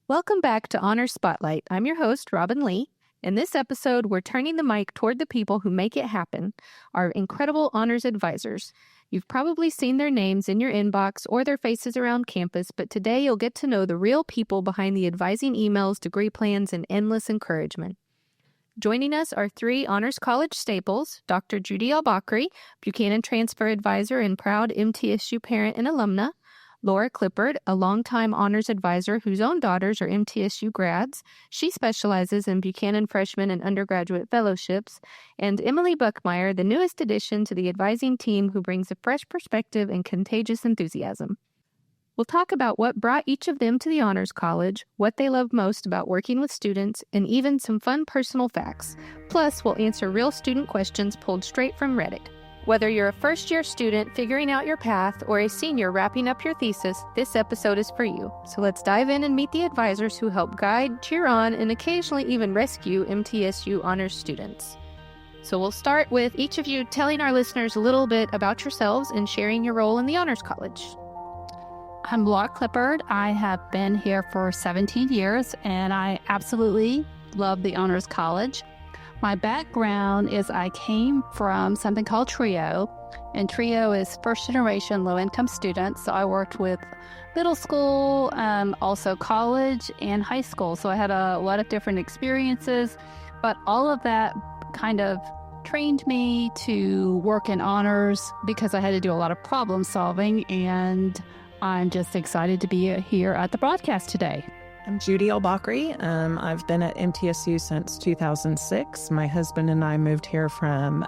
Welcome back to Honors Spotlight. I'm your host, Robin Lee. In this episode, we're turning the mic toward the people who make it happen, our incredible honors advisors. You've probably seen their names in your inbox or their faces around campus, but today you'll get to know the real people behind the advising emails, degree plans, and endless encouragement. Joining us are three Honors College staples, Dr. Judy Albakry, Buchanan Transfer Advisor and proud MTSU parent and alumna, Laura Clippard, a longtime honors advisor whose own daughters are MTSU grads. She specializes in Buchanan freshman and undergraduate fellowships. And Emilee Buckmeyer, the newest addition to the advising team who brings a fresh perspective and contagious enthusiasm. We'll talk about what brought each of them to the Honors College, what they love most about working with students, and even some fun personal facts. Plus, we'll answer real student questions pulled straight from Reddit. Whether you're a first-year student figuring out your path or a senior wrapping up your thesis, this episode is for you. So let's dive in and meet the advisors who help guide, cheer on, and occasionally even rescue MTSU Honors students. So we'll start with each of you telling our listeners a little bit about yourselves and sharing your role in the Honors College. I'm Laura Clippard. I have been here for 17 years, and I absolutely love the Honors College. My background is I came from something called TRIO, and TRIO is first-generation low-income students. So I worked with middle school, also college and high school. So I had a lot of different experiences, but all of that kind of trained me to work in honors because I had to do a lot of problem solving, and I'm just excited to be here at the broadcast today. I'm Judy Albakry. I've been at MTSU since 2006. My husband and I moved here from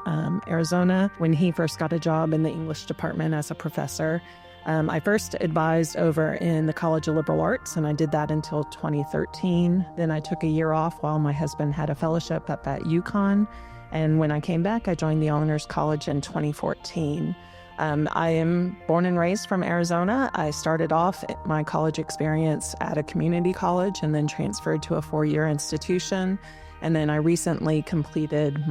Arizona when he first got a job in the English department as a professor. I first advised over in the College of Liberal Arts, and I did that until 2013. Then I took a year off while my husband had a fellowship up at UConn. And when I came back, I joined the Honors College in 2014. I am born and raised from Arizona. I started off my college experience at a community college and then transferred to a 4-year institution. And then I recently completed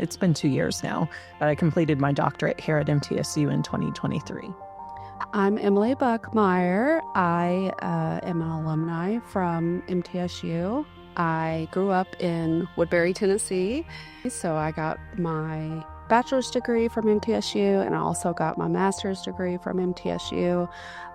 it's been 2 years now, but I completed my doctorate here at MTSU in 2023. I'm Emilee Buckmeyer. I am an alumni from MTSU. I grew up in Woodbury, Tennessee, so I got my bachelor's degree from MTSU, and I also got my master's degree from MTSU.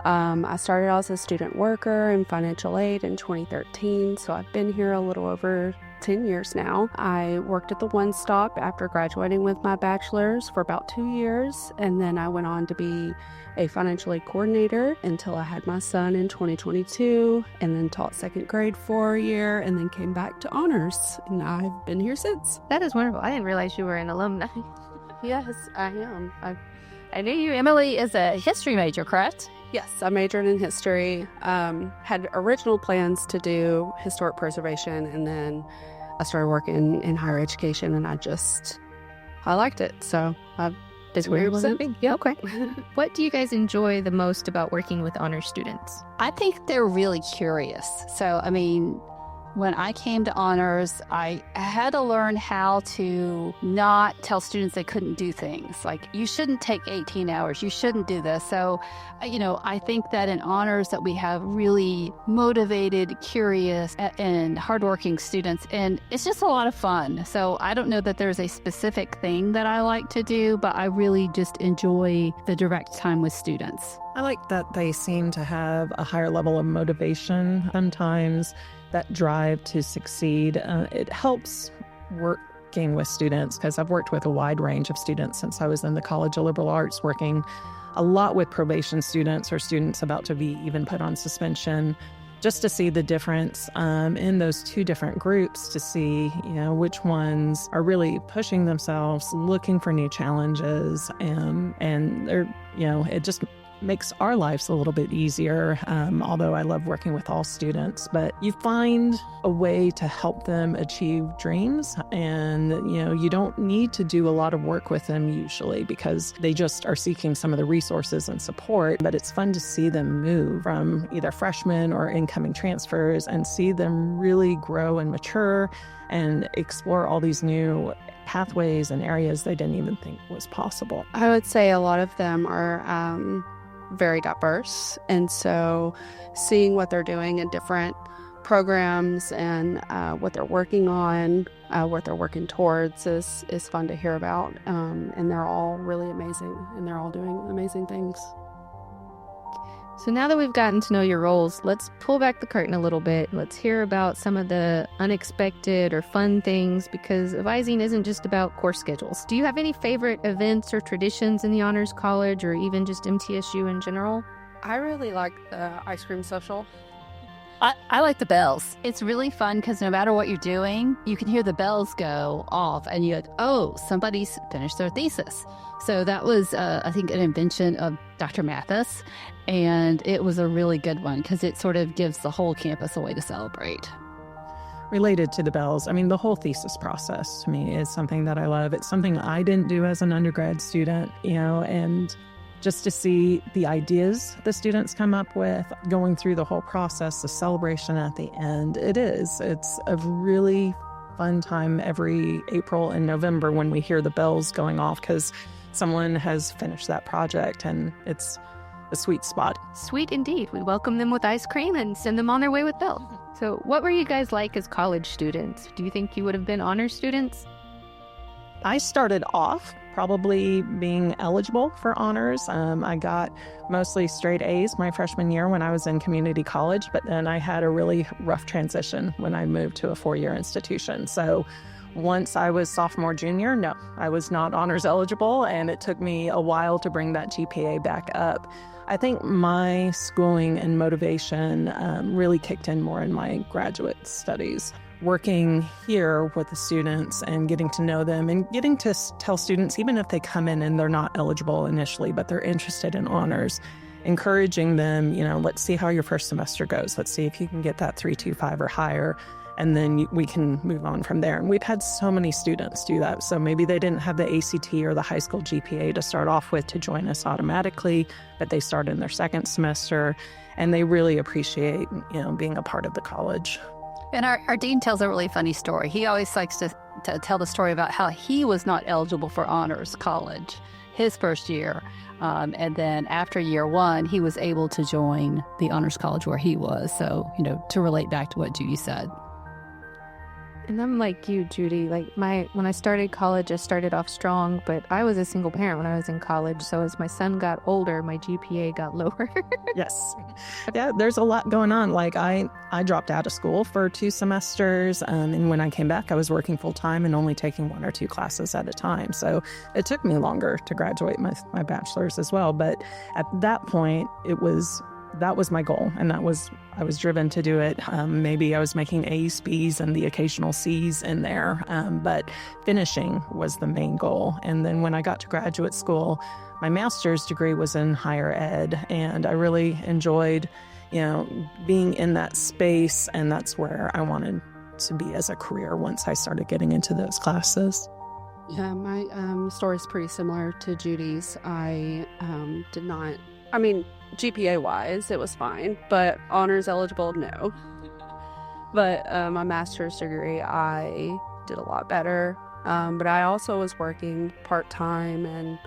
I started out as a student worker in financial aid in 2013, so I've been here a little over 10 years now. I worked at the One Stop after graduating with my bachelor's for about 2 years, and then I went on to be a financial aid coordinator until I had my son in 2022, and then taught second grade for a year, and then came back to honors, and I've been here since. That is wonderful. I didn't realize you were an alumni. Yes, I am. I knew you. Emily is a history major, correct? Yes, I majored in history. Had original plans to do historic preservation, and then I started working in higher education, and I liked it. So I've been here since. Yeah, okay. What do you guys enjoy the most about working with honor students? I think they're really curious. So, when I came to honors, I had to learn how to not tell students they couldn't do things. Like, you shouldn't take 18 hours. You shouldn't do this. So, I think that in honors that we have really motivated, curious, and hardworking students. And it's just a lot of fun. So I don't know that there's a specific thing that I like to do, but I really just enjoy the direct time with students. I like that they seem to have a higher level of motivation sometimes, that drive to succeed. It helps working with students because I've worked with a wide range of students since I was in the College of Liberal Arts, working a lot with probation students or students about to be even put on suspension, just to see the difference in those two different groups, to see, which ones are really pushing themselves, looking for new challenges, and they're, it just makes our lives a little bit easier, although I love working with all students. But you find a way to help them achieve dreams, and you don't need to do a lot of work with them usually because they just are seeking some of the resources and support. But it's fun to see them move from either freshmen or incoming transfers and see them really grow and mature and explore all these new pathways and areas they didn't even think was possible. I would say a lot of them are very diverse, and so seeing what they're doing in different programs and what they're working on, what they're working towards is fun to hear about. And they're all really amazing, and they're all doing amazing things. So now that we've gotten to know your roles, let's pull back the curtain a little bit. Let's hear about some of the unexpected or fun things, because advising isn't just about course schedules. Do you have any favorite events or traditions in the Honors College, or even just MTSU in general? I really like the ice cream social. I like the bells. It's really fun because no matter what you're doing, you can hear the bells go off and you're like, oh, somebody's finished their thesis. So that was, I think, an invention of Dr. Mathis. And it was a really good one because it sort of gives the whole campus a way to celebrate. Related to the bells, I mean, the whole thesis process to me is something that I love. It's something I didn't do as an undergrad student, and just to see the ideas the students come up with, going through the whole process, the celebration at the end. It's a really fun time every April and November when we hear the bells going off because someone has finished that project, and it's a sweet spot. Sweet indeed. We welcome them with ice cream and send them on their way with bells. So what were you guys like as college students? Do you think you would have been honors students? I started off probably being eligible for honors. I got mostly straight A's my freshman year when I was in community college, but then I had a really rough transition when I moved to a 4-year institution. So once I was sophomore, junior, no, I was not honors eligible, and it took me a while to bring that GPA back up. I think my schooling and motivation really kicked in more in my graduate studies. Working here with the students and getting to know them and getting to tell students, even if they come in and they're not eligible initially, but they're interested in honors, encouraging them, let's see how your first semester goes. Let's see if you can get that 3.25 or higher, and then we can move on from there. And we've had so many students do that. So maybe they didn't have the ACT or the high school GPA to start off with to join us automatically, but they start in their second semester, and they really appreciate, being a part of the college. And our dean tells a really funny story. He always likes to tell the story about how he was not eligible for honors college his first year. And then after year one, he was able to join the honors college where he was. So, to relate back to what Judy said. And I'm like you, Judy. When I started college, I started off strong, but I was a single parent when I was in college. So as my son got older, my GPA got lower. Yes. Yeah, there's a lot going on. I dropped out of school for 2 semesters. And when I came back, I was working full time and only taking 1 or 2 classes at a time. So it took me longer to graduate my bachelor's as well. But at that point, that was my goal, and I was driven to do it. Maybe I was making A's, B's, and the occasional C's in there, but finishing was the main goal. And then when I got to graduate school, my master's degree was in higher ed, and I really enjoyed, being in that space, and that's where I wanted to be as a career once I started getting into those classes. Yeah, my story's pretty similar to Judy's. I did not, GPA-wise, it was fine, but honors eligible, no. But my master's degree, I did a lot better. But I also was working part-time, and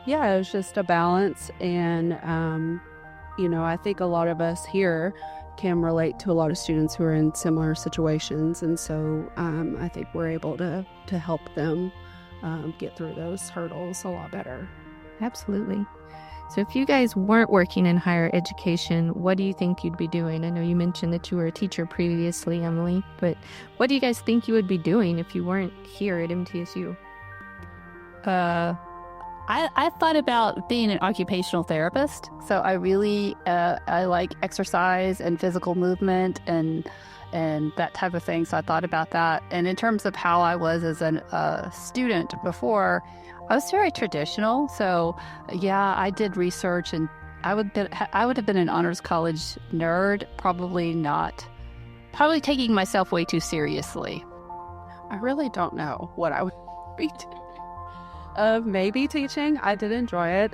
it was just a balance. And, I think a lot of us here can relate to a lot of students who are in similar situations. And so I think we're able to help them get through those hurdles a lot better. Absolutely. So if you guys weren't working in higher education, what do you think you'd be doing? I know you mentioned that you were a teacher previously, Emilee, but what do you guys think you would be doing if you weren't here at MTSU? I thought about being an occupational therapist. So I really, I like exercise and physical movement and that type of thing. So I thought about that. And in terms of how I was as a student before, I was very traditional. So yeah, I did research, and I would have been an honors college nerd, probably taking myself way too seriously. I really don't know what I would be doing. Maybe teaching. I did enjoy it.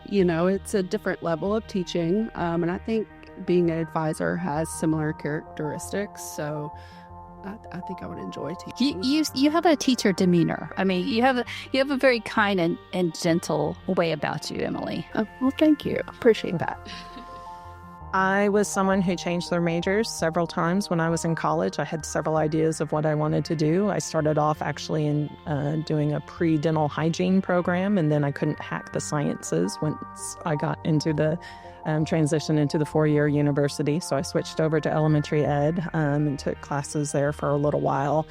It's a different level of teaching. And I think being an advisor has similar characteristics. So I think I would enjoy teaching. You have a teacher demeanor. You have a very kind and gentle way about you, Emilee. Oh, well, thank you. Appreciate that. I was someone who changed their majors several times when I was in college. I had several ideas of what I wanted to do. I started off actually in doing a pre-dental hygiene program, and then I couldn't hack the sciences once I got into the transition into the four-year university. So I switched over to elementary ed and took classes there for a little while.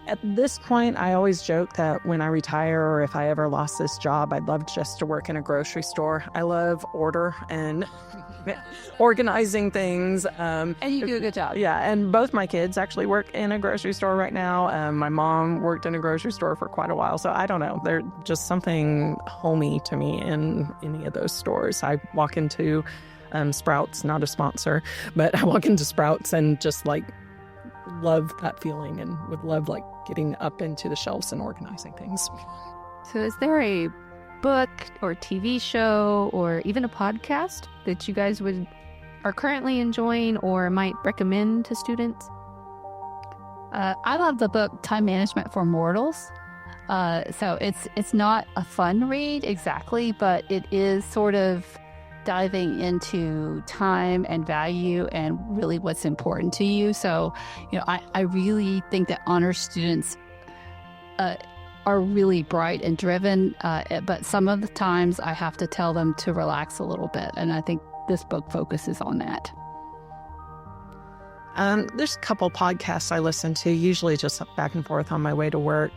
At this point, I always joke that when I retire or if I ever lost this job, I'd love just to work in a grocery store. I love order and organizing things. And you do a good job. Yeah, and both my kids actually work in a grocery store right now. My mom worked in a grocery store for quite a while, so I don't know. They're just something homey to me in any of those stores. I walk into Sprouts, not a sponsor, but I walk into Sprouts and just like love that feeling and would love like getting up into the shelves and organizing things. So is there a book or TV show or even a podcast that you guys are currently enjoying or might recommend to students? I love the book Time Management for Mortals. So it's not a fun read exactly, but it is sort of diving into time and value and really what's important to you. So, I really think that honor students are really bright and driven, but some of the times I have to tell them to relax a little bit. And I think this book focuses on that. There's a couple podcasts I listen to, usually just back and forth on my way to work.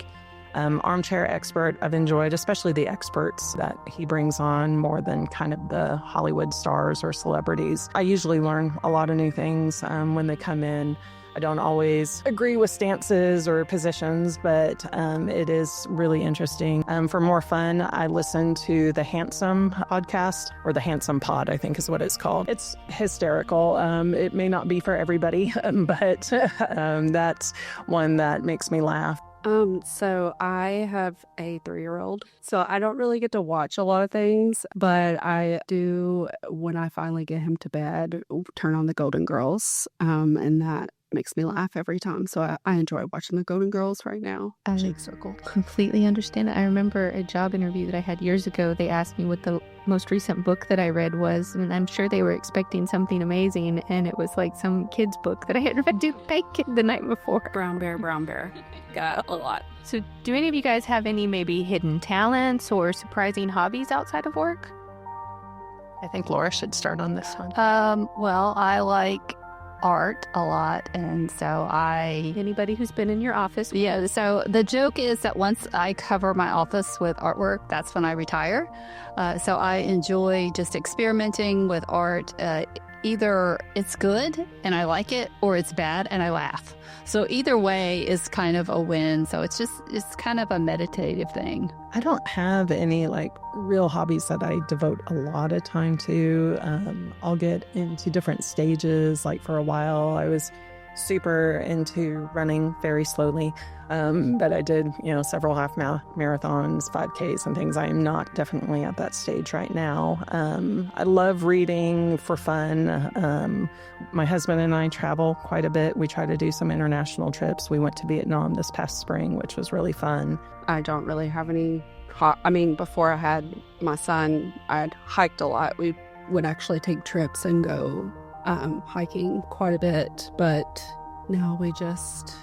Armchair Expert, I've enjoyed, especially the experts that he brings on more than kind of the Hollywood stars or celebrities. I usually learn a lot of new things when they come in. I don't always agree with stances or positions, but it is really interesting. For more fun, I listen to the Handsome podcast, or the Handsome Pod, I think is what it's called. It's hysterical. It may not be for everybody, but that's one that makes me laugh. So I have a 3-year-old, so I don't really get to watch a lot of things, but I do, when I finally get him to bed, turn on the Golden Girls, and that makes me laugh every time. So I enjoy watching the Golden Girls right now. Shake Circle. Completely understand it. I remember a job interview that I had years ago. They asked me what the most recent book that I read was, and I'm sure they were expecting something amazing, and it was like some kid's book that I had read to my kid the night before. Brown Bear. Got a lot. So do any of you guys have any maybe hidden talents or surprising hobbies outside of work? I think Laura should start on this one. Well, I like art a lot, and so Anybody who's been in your office? so the joke is that once I cover my office with artwork, that's when I retire. So I enjoy just experimenting with art. Either it's good and I like it, or it's bad and I laugh. So either way is kind of a win. So it's kind of a meditative thing. I don't have any like real hobbies that I devote a lot of time to. I'll get into different stages. Like for a while, I was super into running very slowly, but I did, several half marathons, 5Ks and things. I am not definitely at that stage right now. I love reading for fun. My husband and I travel quite a bit. We try to do some international trips. We went to Vietnam this past spring, which was really fun. I don't really have any. Before I had my son, I'd hiked a lot. We would actually take trips and go hiking quite a bit, but now we just,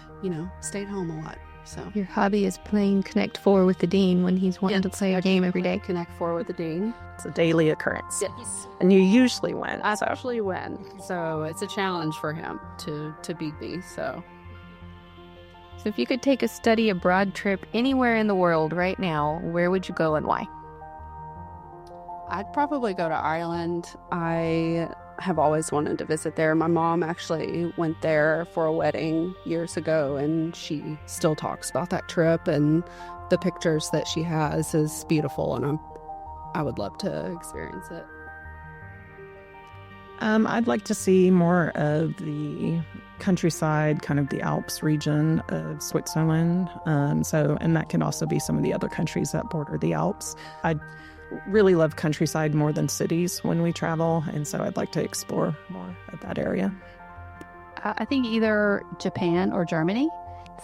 stayed home a lot. So your hobby is playing Connect 4 with the Dean when he's wanting to play a game every day. Connect 4 with the Dean. It's a daily occurrence. Yes. And you usually win. I usually win. So it's a challenge for him to beat me. So if you could take a study abroad trip anywhere in the world right now, where would you go and why? I'd probably go to Ireland. I have always wanted to visit there. My mom actually went there for a wedding years ago, and she still talks about that trip, and the pictures that she has is beautiful, and I would love to experience it. I'd like to see more of the countryside, kind of the Alps region of Switzerland. And that can also be some of the other countries that border the Alps. I really love countryside more than cities when we travel, and so I'd like to explore more of that area. I think either Japan or Germany.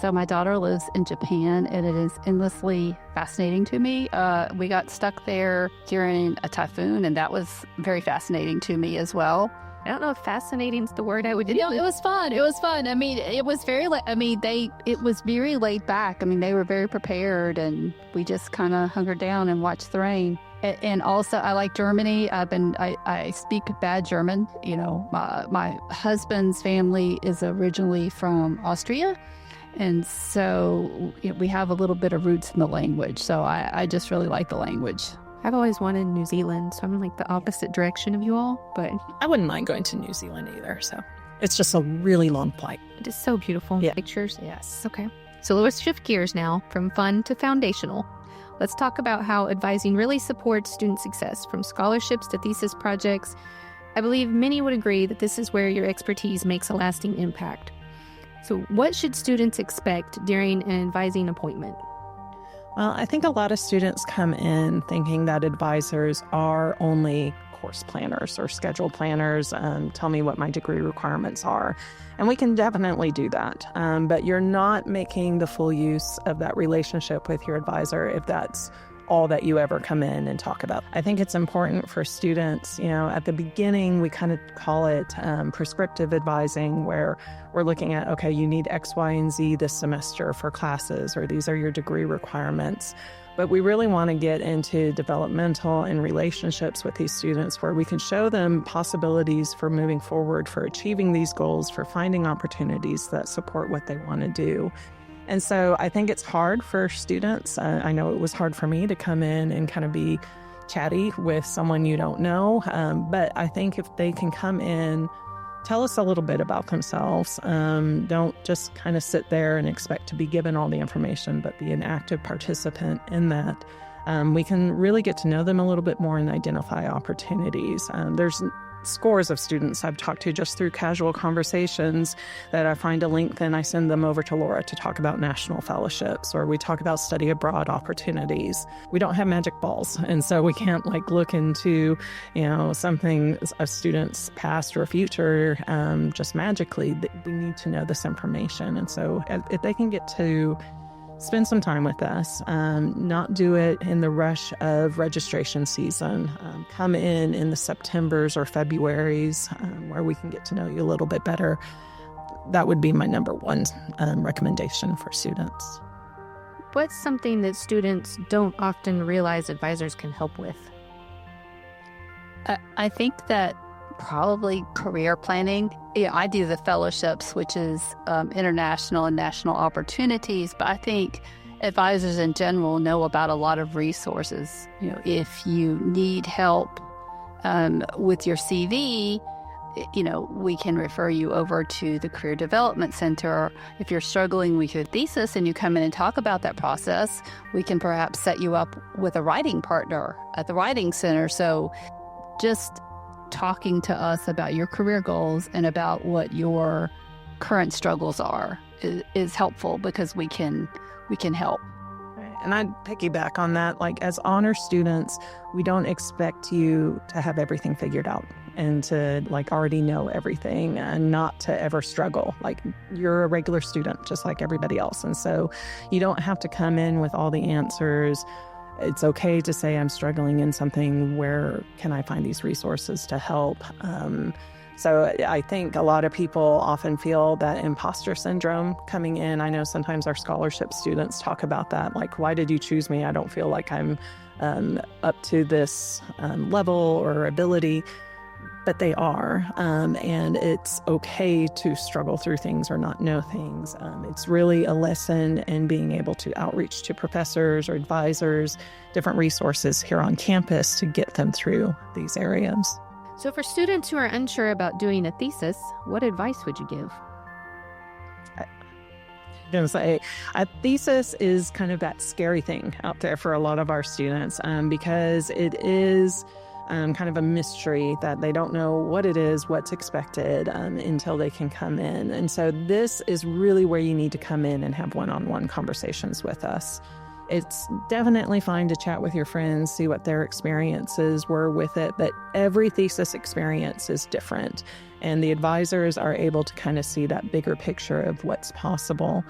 So my daughter lives in Japan, and it is endlessly fascinating to me. We got stuck there during a typhoon, and that was very fascinating to me as well. I don't know if fascinating is the word I would use. It was fun. It was fun. I mean, it was very, it was very laid back. I mean, they were very prepared, and we just kind of hunkered down and watched the rain. And also, I like Germany. I speak bad German. You know, my husband's family is originally from Austria. And so we have a little bit of roots in the language. So I just really like the language. I've always wanted New Zealand, so I'm like the opposite direction of you all, but I wouldn't mind going to New Zealand either. So it's just a really long flight. it is so beautiful. Yeah. Pictures. Yes. Okay. So let's shift gears now from fun to foundational. Let's talk about how advising really supports student success, from scholarships to thesis projects. I believe many would agree that this is where your expertise makes a lasting impact. So what should students expect during an advising appointment? Well, I think a lot of students come in thinking that advisors are only course planners or schedule planners. Tell me what my degree requirements are. And we can definitely do that. But you're not making the full use of that relationship with your advisor if that's all that you ever come in and talk about. I think it's important for students, at the beginning, we kind of call it prescriptive advising, where we're looking at, okay, you need X, Y, and Z this semester for classes, or these are your degree requirements. But we really want to get into developmental and relationships with these students where we can show them possibilities for moving forward, for achieving these goals, for finding opportunities that support what they want to do. And so I think it's hard for students. I know it was hard for me to come in and kind of be chatty with someone you don't know. But I think if they can come in, tell us a little bit about themselves. Don't just kind of sit there and expect to be given all the information, but be an active participant in that. We can really get to know them a little bit more and identify opportunities. There's scores of students I've talked to just through casual conversations that I find a link, then I send them over to Laura to talk about national fellowships, or we talk about study abroad opportunities. We don't have magic balls, and so we can't look into something a student's past or future just magically. We need to know this information, and so if they can get to spend some time with us, not do it in the rush of registration season. Come in the Septembers or Februaries where we can get to know you a little bit better. That would be my number one recommendation for students. What's something that students don't often realize advisors can help with? I think that probably career planning. Yeah, I do the fellowships, which is international and national opportunities, but I think advisors in general know about a lot of resources. If you need help with your CV, we can refer you over to the Career Development Center. If you're struggling with your thesis and you come in and talk about that process, we can perhaps set you up with a writing partner at the Writing Center. So just talking to us about your career goals and about what your current struggles are is helpful, because we can help. And I'd piggyback on that. As honor students, we don't expect you to have everything figured out and to already know everything and not to ever struggle. You're a regular student just like everybody else. And so you don't have to come in with all the answers. It's okay to say, I'm struggling in something. Where can I find these resources to help? So I think a lot of people often feel that imposter syndrome coming in. I know sometimes our scholarship students talk about that. Why did you choose me? I don't feel like I'm up to this level or ability. But they are, and it's okay to struggle through things or not know things. It's really a lesson in being able to outreach to professors or advisors, different resources here on campus to get them through these areas. So for students who are unsure about doing a thesis, what advice would you give? I'm going to say a thesis is kind of that scary thing out there for a lot of our students, because it is kind of a mystery that they don't know what it is, what's expected until they can come in. And so this is really where you need to come in and have one-on-one conversations with us. It's definitely fine to chat with your friends, see what their experiences were with it, but every thesis experience is different. And the advisors are able to kind of see that bigger picture of what's possible.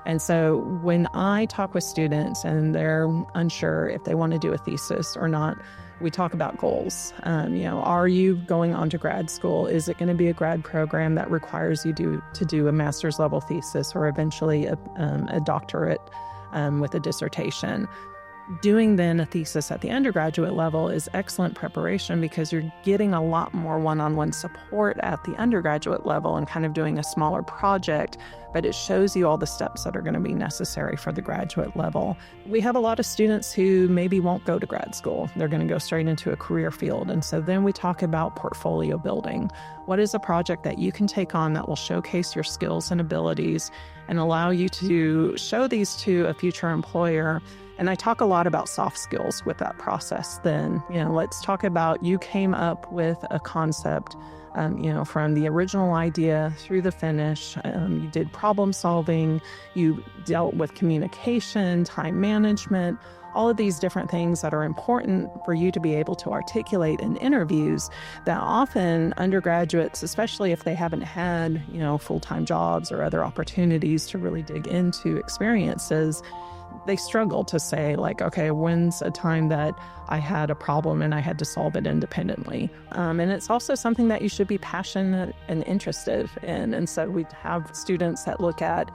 And so when I talk with students and they're unsure if they want to do a thesis or not, we talk about goals. Are you going on to grad school? Is it going to be a grad program that requires you to do a master's level thesis or eventually a doctorate with a dissertation? Doing then a thesis at the undergraduate level is excellent preparation because you're getting a lot more one-on-one support at the undergraduate level and kind of doing a smaller project, but it shows you all the steps that are going to be necessary for the graduate level. We have a lot of students who maybe won't go to grad school. They're going to go straight into a career field. And so then we talk about portfolio building. What is a project that you can take on that will showcase your skills and abilities and allow you to show these to a future employer? And I talk a lot about soft skills with that process. Then, let's talk about you came up with a concept, from the original idea through the finish. You did problem solving, you dealt with communication, time management, all of these different things that are important for you to be able to articulate in interviews that often undergraduates, especially if they haven't had, full-time jobs or other opportunities to really dig into experiences, they struggle to say, like, okay, when's a time that I had a problem and I had to solve it independently? And it's also something that you should be passionate and interested in. And so we have students that look at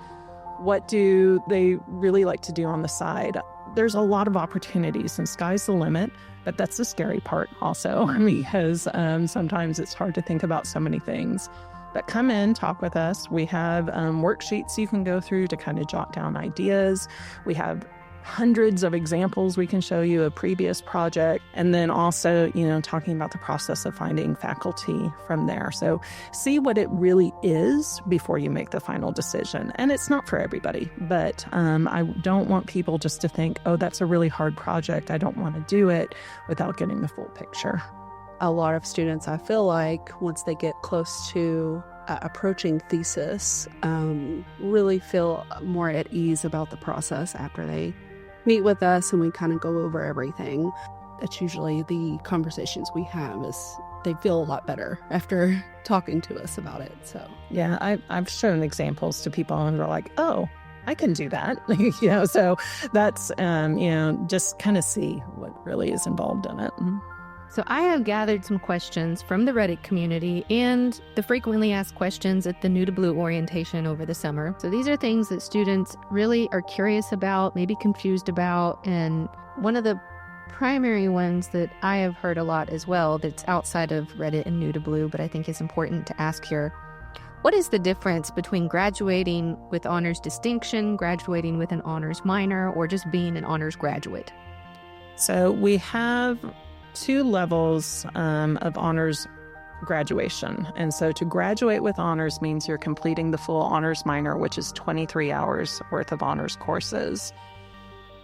what do they really like to do on the side. There's a lot of opportunities and sky's the limit, but that's the scary part also, because sometimes it's hard to think about so many things. But come in, talk with us. We have worksheets you can go through to kind of jot down ideas. We have hundreds of examples we can show you, a previous project, and then also, talking about the process of finding faculty from there. So see what it really is before you make the final decision. And it's not for everybody, but I don't want people just to think, oh, that's a really hard project, I don't want to do it, without getting the full picture. A lot of students, I feel like, once they get close to approaching thesis, really feel more at ease about the process after they meet with us and we kind of go over everything. That's usually the conversations we have, is they feel a lot better after talking to us about it. So yeah, I've shown examples to people and they're like, oh, I can do that. So that's, just kind of see what really is involved in it. So I have gathered some questions from the Reddit community and the frequently asked questions at the New to Blue orientation over the summer. So these are things that students really are curious about, maybe confused about. And one of the primary ones that I have heard a lot as well, that's outside of Reddit and New to Blue, but I think is important to ask here. What is the difference between graduating with honors distinction, graduating with an honors minor, or just being an honors graduate? So we have 2 levels of honors graduation. And so to graduate with honors means you're completing the full honors minor, which is 23 hours worth of honors courses.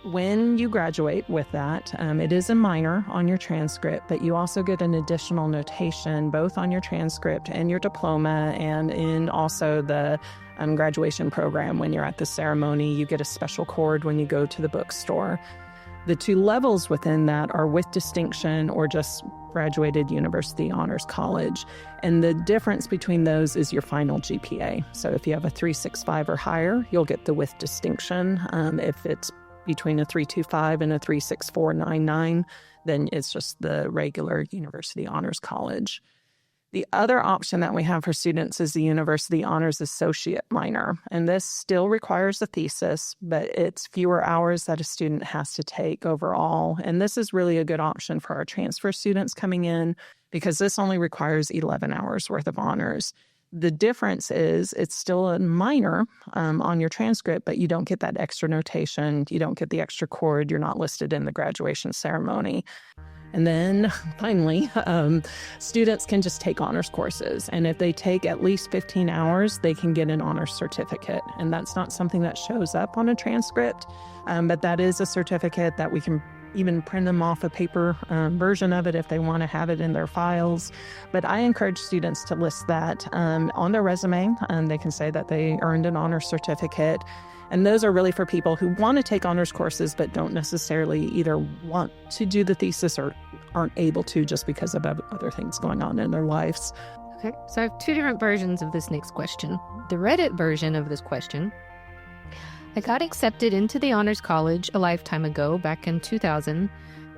When you graduate with that, it is a minor on your transcript, but you also get an additional notation both on your transcript and your diploma, and in also the graduation program. When you're at the ceremony, you get a special cord when you go to the bookstore. The 2 levels within that are with distinction or just graduated university honors college. And the difference between those is your final GPA. So if you have a 3.65 or higher, you'll get the with distinction. If it's between a 3.25 and a 3.6499, then it's just the regular university honors college. The other option that we have for students is the University Honors Associate Minor, and this still requires a thesis, but it's fewer hours that a student has to take overall, and this is really a good option for our transfer students coming in because this only requires 11 hours worth of honors. The difference is it's still a minor on your transcript, but you don't get that extra notation, you don't get the extra cord, you're not listed in the graduation ceremony. And then finally, students can just take honors courses. And if they take at least 15 hours, they can get an honors certificate. And that's not something that shows up on a transcript, but that is a certificate that we can even print them off a paper version of it if they want to have it in their files. But I encourage students to list that on their resume. They can say that they earned an honors certificate. And those are really for people who want to take honors courses but don't necessarily either want to do the thesis or aren't able to just because of other things going on in their lives. Okay, so I have 2 different versions of this next question. The Reddit version of this question: I got accepted into the Honors College a lifetime ago, back in 2000,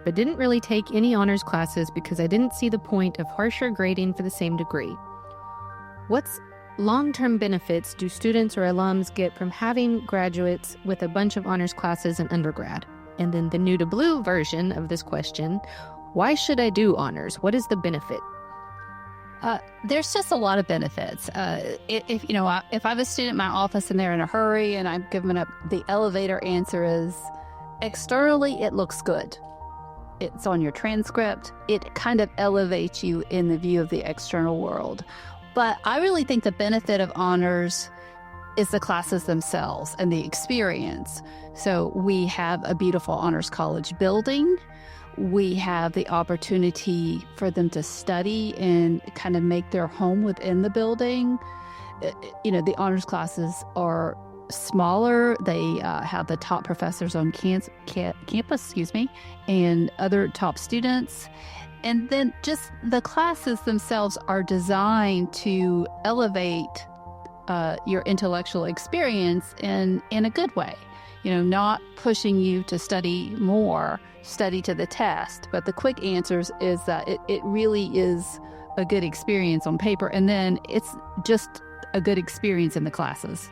but didn't really take any honors classes because I didn't see the point of harsher grading for the same degree. What's long-term benefits do students or alums get from having graduates with a bunch of honors classes in undergrad? And then the new to blue version of this question, why should I do honors? What is the benefit? There's just a lot of benefits. If I have a student in my office and they're in a hurry and I'm giving up, the elevator answer is externally it looks good. It's on your transcript. It kind of elevates you in the view of the external world. But I really think the benefit of honors is the classes themselves and the experience. So we have a beautiful honors college building. We have the opportunity for them to study and kind of make their home within the building. The honors classes are smaller. They have the top professors on campus, and other top students. And then just the classes themselves are designed to elevate your intellectual experience in a good way. Not pushing you to study more, study to the test. But the quick answers is that it really is a good experience on paper. And then it's just a good experience in the classes.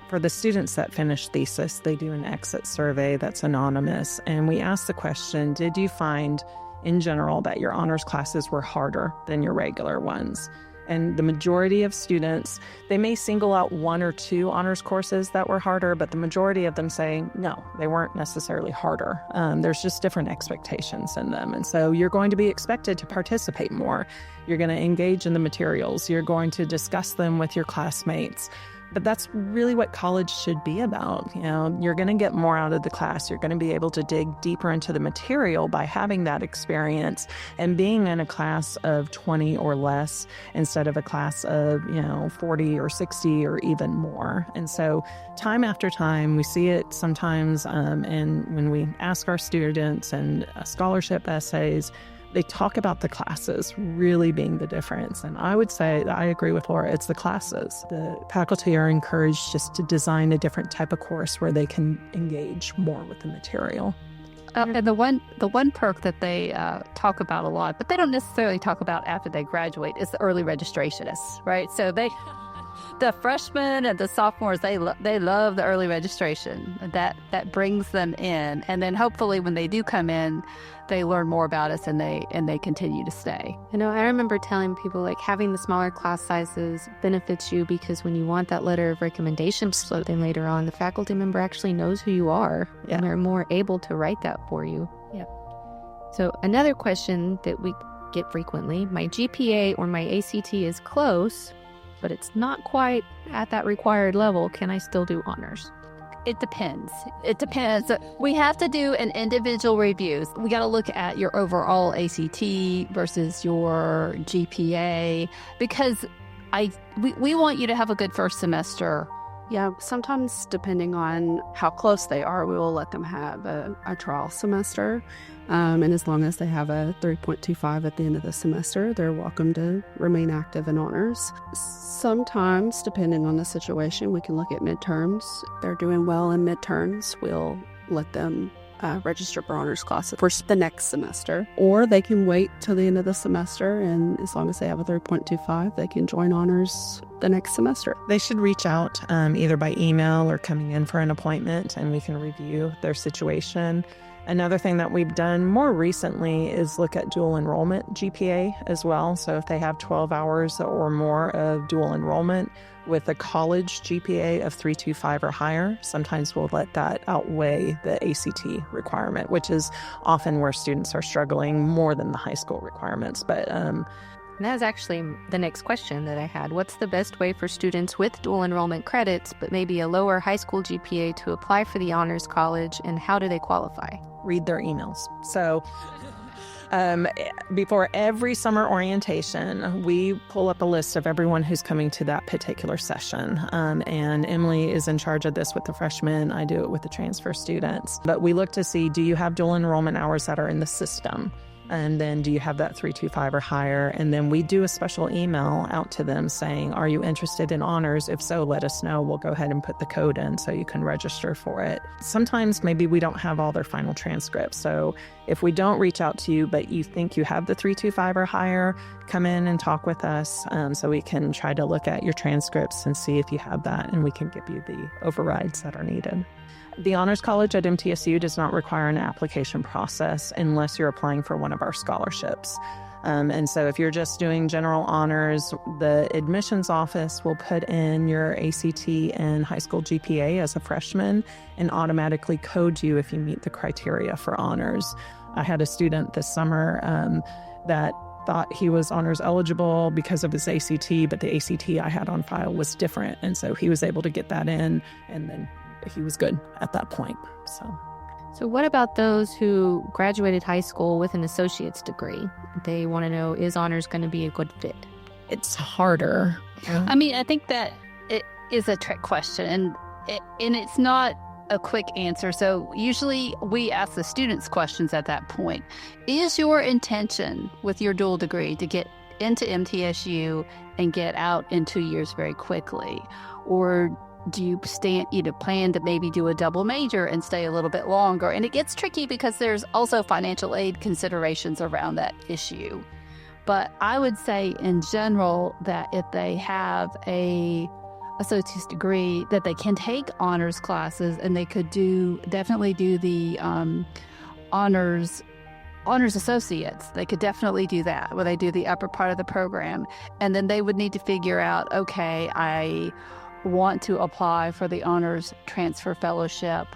For the students that finish thesis, they do an exit survey that's anonymous. And we ask the question, did you find in general that your honors classes were harder than your regular ones? And the majority of students, they may single out one or two honors courses that were harder, but the majority of them say, no, they weren't necessarily harder. There's just different expectations in them. And so you're going to be expected to participate more. You're going to engage in the materials. You're going to discuss them with your classmates. But that's really what college should be about. You're going to get more out of the class. You're going to be able to dig deeper into the material by having that experience and being in a class of 20 or less instead of a class of, 40 or 60 or even more. And so time after time, we see it sometimes, and when we ask our students and scholarship essays, they talk about the classes really being the difference. And I would say, I agree with Laura, it's the classes. The faculty are encouraged just to design a different type of course where they can engage more with the material. And the one perk that they talk about a lot, but they don't necessarily talk about after they graduate, is the early registrationists, right? So the freshmen and the sophomores, they love the early registration. That brings them in, and then hopefully when they do come in, they learn more about us and they continue to stay. I remember telling people having the smaller class sizes benefits you because when you want that letter of recommendation then later on, the faculty member actually knows who you are and they're more able to write that for you. Yep. So another question that we get frequently, my GPA or my ACT is close, but it's not quite at that required level. Can I still do honors? It depends. We have to do an individual review. We got to look at your overall ACT versus your GPA because we want you to have a good first semester. Yeah, sometimes depending on how close they are, we will let them have a trial semester. And as long as they have a 3.25 at the end of the semester, they're welcome to remain active in honors. Sometimes, depending on the situation, we can look at midterms. If they're doing well in midterms, we'll let them register for honors classes for the next semester. Or they can wait till the end of the semester, and as long as they have a 3.25, they can join honors the next semester. They should reach out either by email or coming in for an appointment, and we can review their situation. Another thing that we've done more recently is look at dual enrollment GPA as well. So if they have 12 hours or more of dual enrollment with a college GPA of 3.25 or higher, sometimes we'll let that outweigh the ACT requirement, which is often where students are struggling more than the high school requirements. But that was actually the next question that I had. What's the best way for students with dual enrollment credits, but maybe a lower high school GPA to apply for the honors college, and how do they qualify? Read their emails. So before every summer orientation, we pull up a list of everyone who's coming to that particular session. And Emilee is in charge of this with the freshmen. I do it with the transfer students. But we look to see, do you have dual enrollment hours that are in the system? And then do you have that 3.25 or higher? And then we do a special email out to them saying, are you interested in honors? If so, let us know. We'll go ahead and put the code in so you can register for it. Sometimes maybe we don't have all their final transcripts. So If we don't reach out to you, but you think you have the 3.25 or higher, come in and talk with us so we can try to look at your transcripts and see if you have that, and we can give you the overrides that are needed. The Honors College at MTSU does not require an application process unless you're applying for one of our scholarships. And so if you're just doing general honors, the admissions office will put in your ACT and high school GPA as a freshman and automatically code you if you meet the criteria for honors. I had a student this summer that thought he was honors eligible because of his ACT, but the ACT I had on file was different. And so he was able to get that in, and then he was good at that point. So what about those who graduated high school with an associate's degree? They want to know, is honors going to be a good fit? It's harder. I mean, I think that it is a trick question, and it's not a quick answer. So usually we ask the students questions at that point. Is your intention with your dual degree to get into MTSU and get out in 2 years very quickly? Or do you plan to maybe do a double major and stay a little bit longer? And it gets tricky because there's also financial aid considerations around that issue. But I would say in general that if they have a associate's degree, that they can take honors classes, and they could definitely do the honors associates. They could definitely do that, where they do the upper part of the program. And then they would need to figure out, okay, I want to apply for the honors transfer fellowship.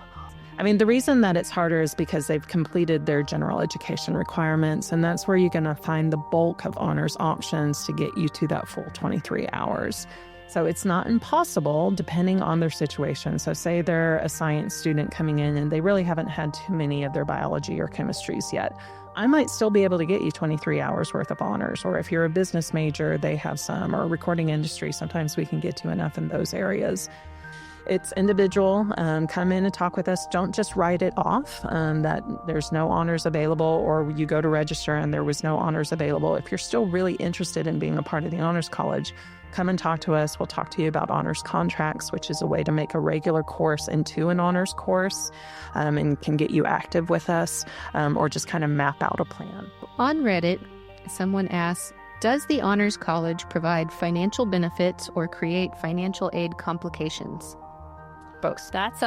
I mean, the reason that it's harder is because they've completed their general education requirements, and that's where you're going to find the bulk of honors options to get you to that full 23 hours. So it's not impossible, depending on their situation. So say they're a science student coming in and they really haven't had too many of their biology or chemistries yet. I might still be able to get you 23 hours worth of honors. Or if you're a business major, they have some, or recording industry, sometimes we can get you enough in those areas. It's individual. Come in and talk with us. Don't just write it off that there's no honors available, or you go to register and there was no honors available. If you're still really interested in being a part of the Honors College, come and talk to us. We'll talk to you about honors contracts, which is a way to make a regular course into an honors course, and can get you active with us, or just kind of map out a plan. On Reddit, someone asks, does the Honors College provide financial benefits or create financial aid complications? Both. That's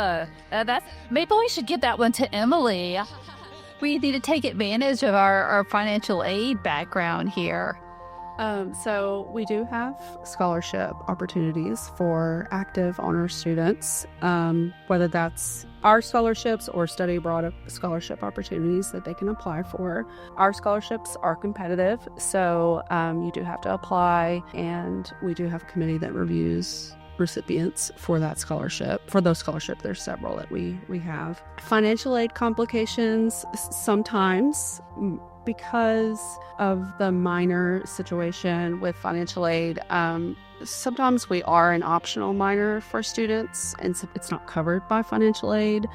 maybe we should give that one to Emilee. We need to take advantage of our financial aid background here. So we do have scholarship opportunities for active honors students, whether that's our scholarships or study abroad scholarship opportunities that they can apply for. Our scholarships are competitive, so you do have to apply, and we do have a committee that reviews recipients for that scholarship. For those scholarships, there's several that we have. Financial aid complications, sometimes, because of the minor situation with financial aid, sometimes we are an optional minor for students, and so it's not covered by financial aid.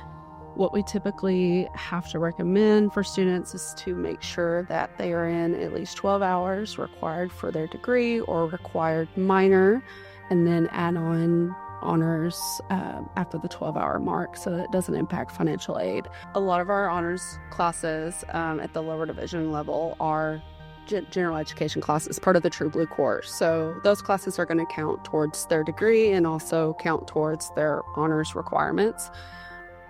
What we typically have to recommend for students is to make sure that they are in at least 12 hours required for their degree or required minor, and then add on honors after the 12-hour mark, so that it doesn't impact financial aid. A lot of our honors classes at the lower division level are general education classes, part of the True Blue course. So those classes are going to count towards their degree and also count towards their honors requirements.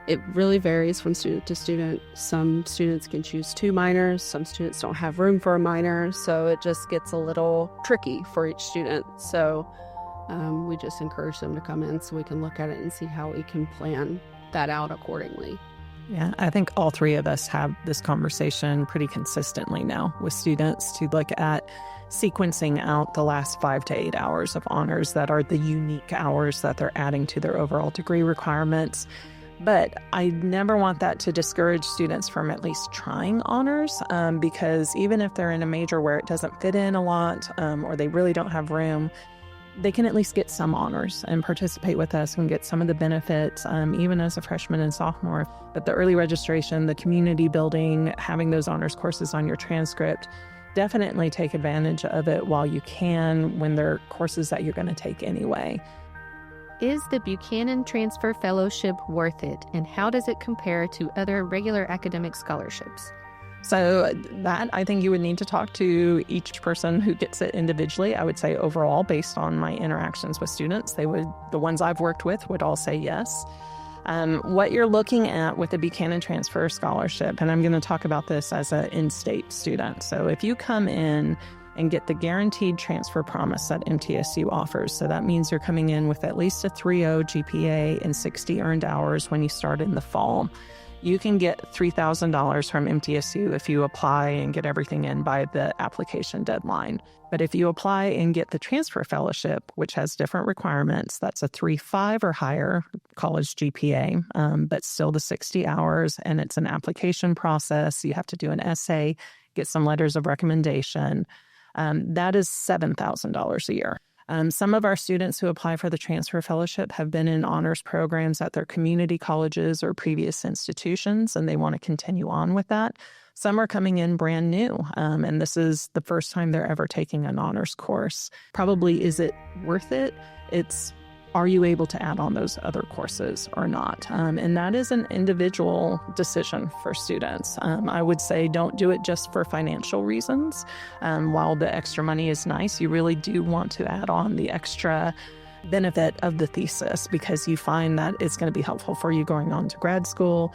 It really varies from student to student. Some students can choose 2 minors. Some students don't have room for a minor. So it just gets a little tricky for each student. So we just encourage them to come in so we can look at it and see how we can plan that out accordingly. Yeah, I think all 3 of us have this conversation pretty consistently now with students to look at sequencing out the last 5 to 8 hours of honors that are the unique hours that they're adding to their overall degree requirements. But I never want that to discourage students from at least trying honors, because even if they're in a major where it doesn't fit in a lot, or they really don't have room, they can at least get some honors and participate with us and get some of the benefits, even as a freshman and sophomore. But the early registration, the community building, having those honors courses on your transcript, definitely take advantage of it while you can when they're courses that you're going to take anyway. Is the Buchanan Transfer Fellowship worth it, and how does it compare to other regular academic scholarships? So that, I think you would need to talk to each person who gets it individually. I would say overall, based on my interactions with students, the ones I've worked with would all say yes. What you're looking at with the Buchanan Transfer Scholarship, and I'm going to talk about this as an in-state student. So if you come in and get the guaranteed transfer promise that MTSU offers, so that means you're coming in with at least a 3.0 GPA and 60 earned hours when you start in the fall, you can get $3,000 from MTSU if you apply and get everything in by the application deadline. But if you apply and get the transfer fellowship, which has different requirements, that's a 3.5 or higher college GPA, but still the 60 hours, and it's an application process. You have to do an essay, get some letters of recommendation. That is $7,000 a year. Some of our students who apply for the transfer fellowship have been in honors programs at their community colleges or previous institutions, and they want to continue on with that. Some are coming in brand new, and this is the first time they're ever taking an honors course. Probably, is it worth it? Are you able to add on those other courses or not? And that is an individual decision for students. I would say don't do it just for financial reasons. While the extra money is nice, you really do want to add on the extra benefit of the thesis, because you find that it's going to be helpful for you going on to grad school,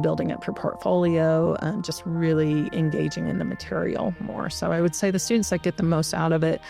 building up your portfolio, just really engaging in the material more. So I would say the students that get the most out of it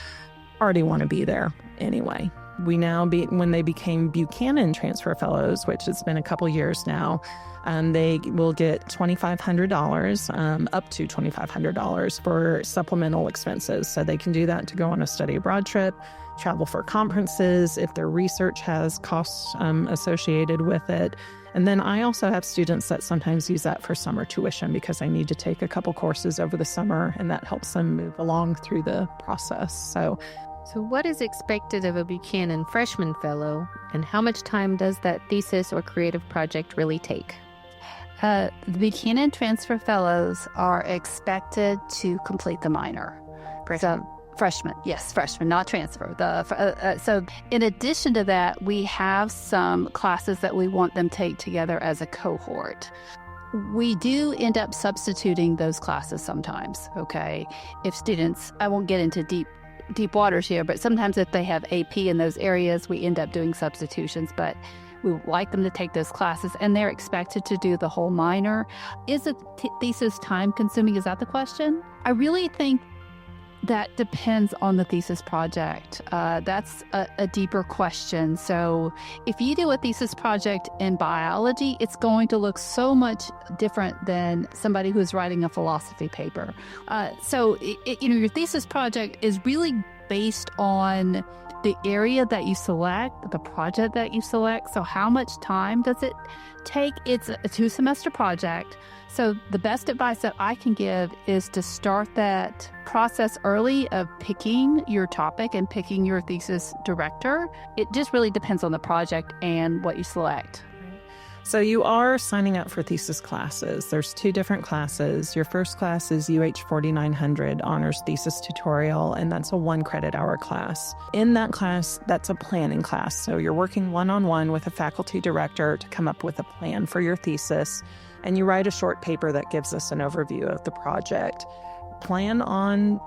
already want to be there anyway. When they became Buchanan Transfer Fellows, which has been a couple years now, they will get $2,500, up to $2,500 for supplemental expenses. So they can do that to go on a study abroad trip, travel for conferences, if their research has costs associated with it. And then I also have students that sometimes use that for summer tuition because they need to take a couple courses over the summer, and that helps them move along through the process. So what is expected of a Buchanan Freshman Fellow, and how much time does that thesis or creative project really take? The Buchanan Transfer Fellows are expected to complete the minor. Freshman, not transfer. So in addition to that, we have some classes that we want them to take together as a cohort. We do end up substituting those classes sometimes, okay? If students, I won't get into deep waters here, but sometimes if they have AP in those areas, we end up doing substitutions, but we would like them to take those classes, and they're expected to do the whole minor. Is a thesis time consuming? Is that the question? I really think that depends on the thesis project. That's a deeper question. So if you do a thesis project in biology, it's going to look so much different than somebody who's writing a philosophy paper. So your thesis project is really based on the area that you select, the project that you select. So how much time does it take? It's a 2-semester project. So the best advice that I can give is to start that process early of picking your topic and picking your thesis director. It just really depends on the project and what you select. So you are signing up for thesis classes. There's 2 different classes. Your first class is UH 4900 Honors Thesis Tutorial, and that's a 1 credit hour class. In that class, that's a planning class. So you're working one-on-one with a faculty director to come up with a plan for your thesis, and you write a short paper that gives us an overview of the project. Plan on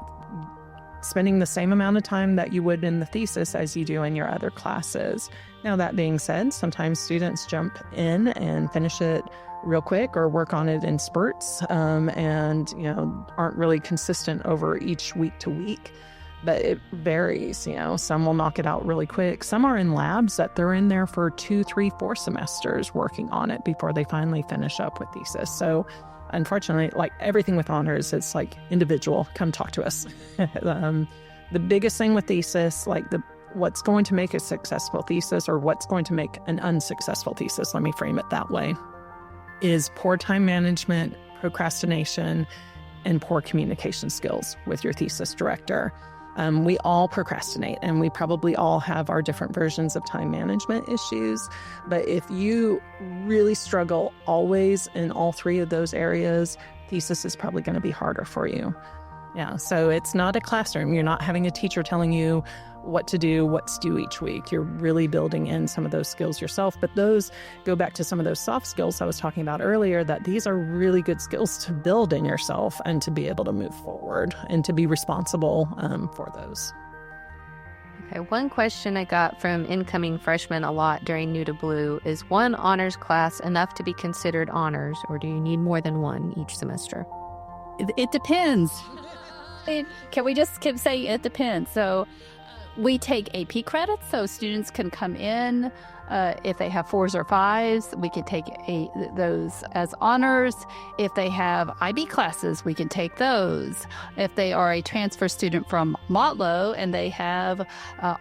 spending the same amount of time that you would in the thesis as you do in your other classes. Now, that being said, sometimes students jump in and finish it real quick or work on it in spurts and aren't really consistent over each week to week. But it varies, some will knock it out really quick. Some are in labs that they're in there for 2, 3, 4 semesters working on it before they finally finish up with thesis. So unfortunately, like everything with honors, it's like individual, come talk to us. The biggest thing with thesis, what's going to make a successful thesis or what's going to make an unsuccessful thesis, let me frame it that way, is poor time management, procrastination, and poor communication skills with your thesis director. We all procrastinate, and we probably all have our different versions of time management issues. But if you really struggle always in all 3 of those areas, thesis is probably going to be harder for you. Yeah, so it's not a classroom. You're not having a teacher telling you what to do, what's due each week. You're really building in some of those skills yourself. But those go back to some of those soft skills I was talking about earlier, that these are really good skills to build in yourself and to be able to move forward and to be responsible for those. Okay, one question I got from incoming freshmen a lot during New to Blue is, one honors class enough to be considered honors, or do you need more than one each semester? It depends. Can we just say it depends? So we take AP credits, so students can come in. If they have 4s or 5s, we can take those as honors. If they have IB classes, we can take those. If they are a transfer student from Motlow and they have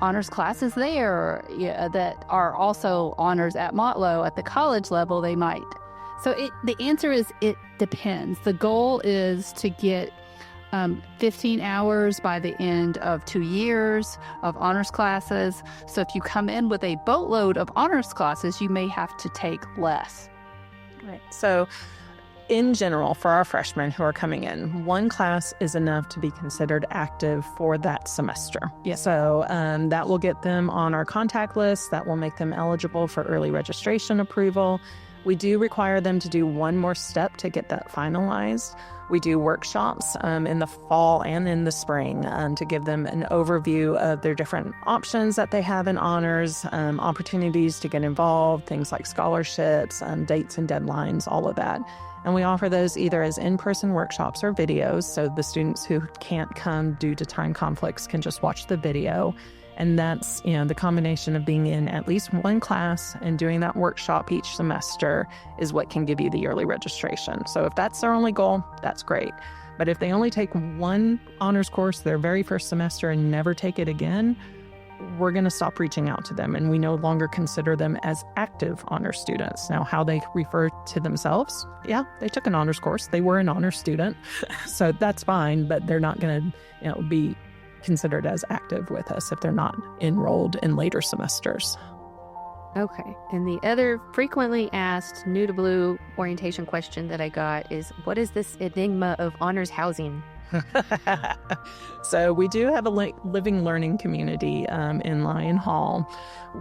honors classes there that are also honors at Motlow at the college level, they might. So the answer is it depends. The goal is to get 15 hours by the end of 2 years of honors classes. So if you come in with a boatload of honors classes, you may have to take less. Right. So in general, for our freshmen who are coming in, one class is enough to be considered active for that semester. Yes. So that will get them on our contact list. That will make them eligible for early registration approval. We do require them to do one more step to get that finalized. We do workshops in the fall and in the spring to give them an overview of their different options that they have in honors, opportunities to get involved, things like scholarships, dates and deadlines, all of that. And we offer those either as in-person workshops or videos, so the students who can't come due to time conflicts can just watch the video. And that's, the combination of being in at least one class and doing that workshop each semester is what can give you the early registration. So if that's their only goal, that's great. But if they only take one honors course their very first semester and never take it again, we're going to stop reaching out to them, and we no longer consider them as active honors students. Now, how they refer to themselves, they took an honors course. They were an honors student, so that's fine, but they're not going to be considered as active with us if they're not enrolled in later semesters. Okay. And the other frequently asked New to Blue orientation question that I got is, what is this enigma of honors housing? So we do have a living learning community in Lyon Hall.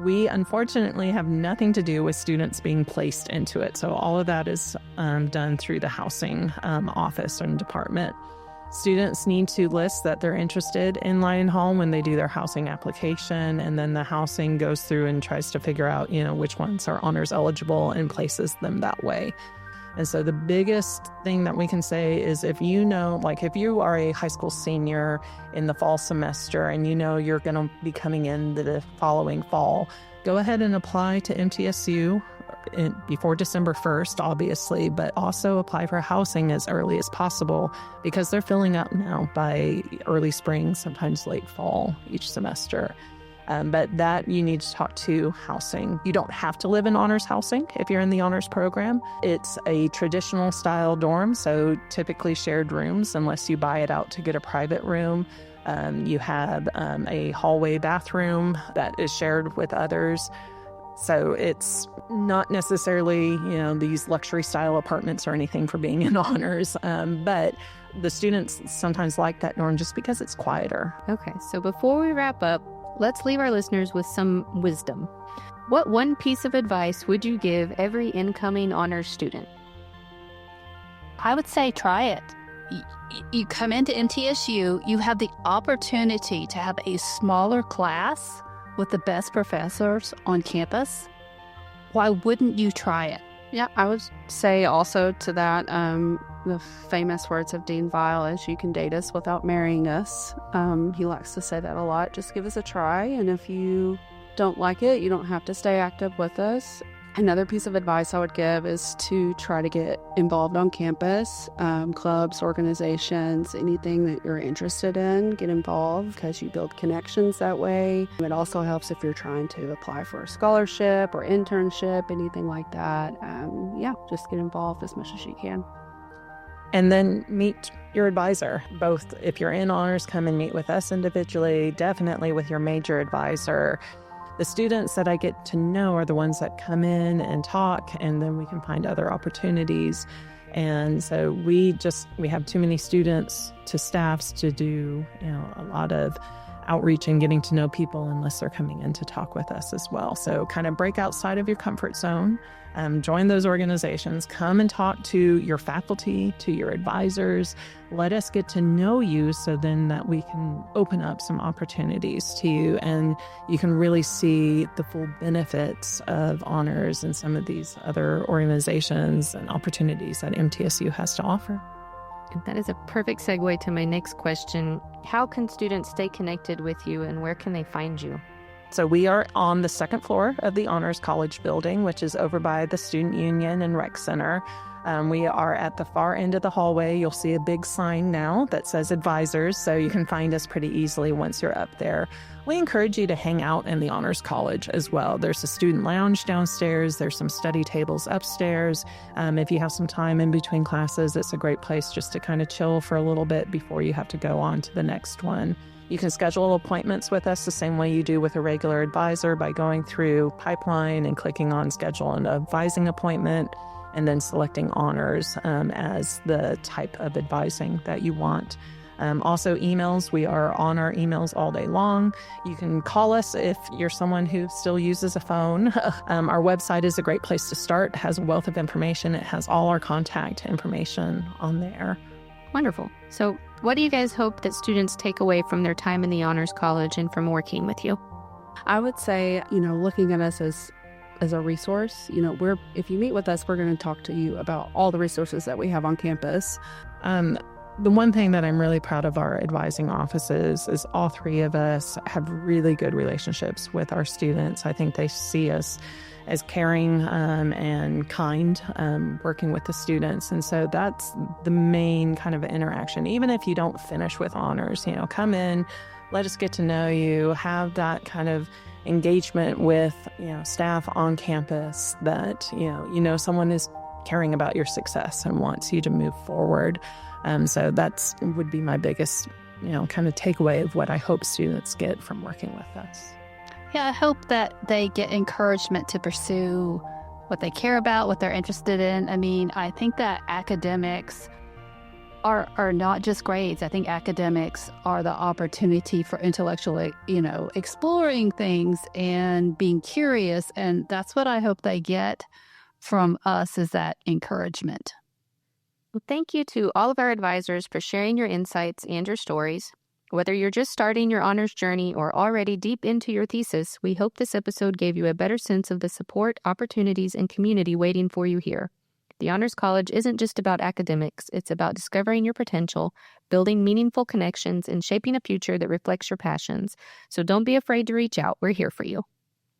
We unfortunately have nothing to do with students being placed into it. So all of that is done through the housing office and department. Students need to list that they're interested in Lyon Hall when they do their housing application, and then the housing goes through and tries to figure out, which ones are honors eligible and places them that way. And so the biggest thing that we can say is if you are a high school senior in the fall semester and you're going to be coming in the following fall, go ahead and apply to MTSU before December 1st, obviously, but also apply for housing as early as possible because they're filling up now by early spring, sometimes late fall each semester. But that you need to talk to housing. You don't have to live in honors housing if you're in the honors program. It's a traditional style dorm, so typically shared rooms unless you buy it out to get a private room. You have a hallway bathroom that is shared with others. So it's not necessarily, these luxury style apartments or anything for being in honors, but the students sometimes like that dorm just because it's quieter. Okay, so before we wrap up, let's leave our listeners with some wisdom. What one piece of advice would you give every incoming honors student? I would say try it. You come into MTSU, you have the opportunity to have a smaller class with the best professors on campus. Why wouldn't you try it? Yeah, I would say also to that, the famous words of Dean Weil is, you can date us without marrying us. He likes to say that a lot. Just give us a try, and if you don't like it, you don't have to stay active with us. Another piece of advice I would give is to try to get involved on campus, clubs, organizations, anything that you're interested in, get involved because you build connections that way. It also helps if you're trying to apply for a scholarship or internship, anything like that. Just get involved as much as you can. And then meet your advisor. Both if you're in honors, come and meet with us individually, definitely with your major advisor. The students that I get to know are the ones that come in and talk, and then we can find other opportunities. And so we have too many students to staffs to do, a lot of outreach and getting to know people unless they're coming in to talk with us as well. So kind of break outside of your comfort zone, join those organizations, come and talk to your faculty, to your advisors. Let us get to know you so then that we can open up some opportunities to you and you can really see the full benefits of honors and some of these other organizations and opportunities that MTSU has to offer. And that is a perfect segue to my next question. How can students stay connected with you and where can they find you? So we are on the second floor of the Honors College building, which is over by the Student Union and Rec Center. We are at the far end of the hallway. You'll see a big sign now that says advisors, so you can find us pretty easily once you're up there. We encourage you to hang out in the Honors College as well. There's a student lounge downstairs. There's some study tables upstairs. If you have some time in between classes, it's a great place just to kind of chill for a little bit before you have to go on to the next one. You can schedule appointments with us the same way you do with a regular advisor by going through Pipeline and clicking on Schedule an Advising Appointment and then selecting honors as the type of advising that you want. Also, emails. We are on our emails all day long. You can call us if you're someone who still uses a phone. Our website is a great place to start. It has a wealth of information. It has all our contact information on there. Wonderful. So what do you guys hope that students take away from their time in the Honors College and from working with you? I would say, looking at us as a resource, if you meet with us, we're going to talk to you about all the resources that we have on campus. The one thing that I'm really proud of our advising offices is all three of us have really good relationships with our students. I think they see us as caring and kind, working with the students. And so that's the main kind of interaction. Even if you don't finish with honors, come in, let us get to know you, have that kind of engagement with, staff on campus that, someone is caring about your success and wants you to move forward. So that's would be my biggest, kind of takeaway of what I hope students get from working with us. Yeah, I hope that they get encouragement to pursue what they care about, what they're interested in. I mean, I think that academics are not just grades. I think academics are the opportunity for intellectually, exploring things and being curious. And that's what I hope they get from us, is that encouragement. Well, thank you to all of our advisors for sharing your insights and your stories. Whether you're just starting your honors journey or already deep into your thesis, we hope this episode gave you a better sense of the support, opportunities, and community waiting for you here. The Honors College isn't just about academics. It's about discovering your potential, building meaningful connections, and shaping a future that reflects your passions. So don't be afraid to reach out. We're here for you.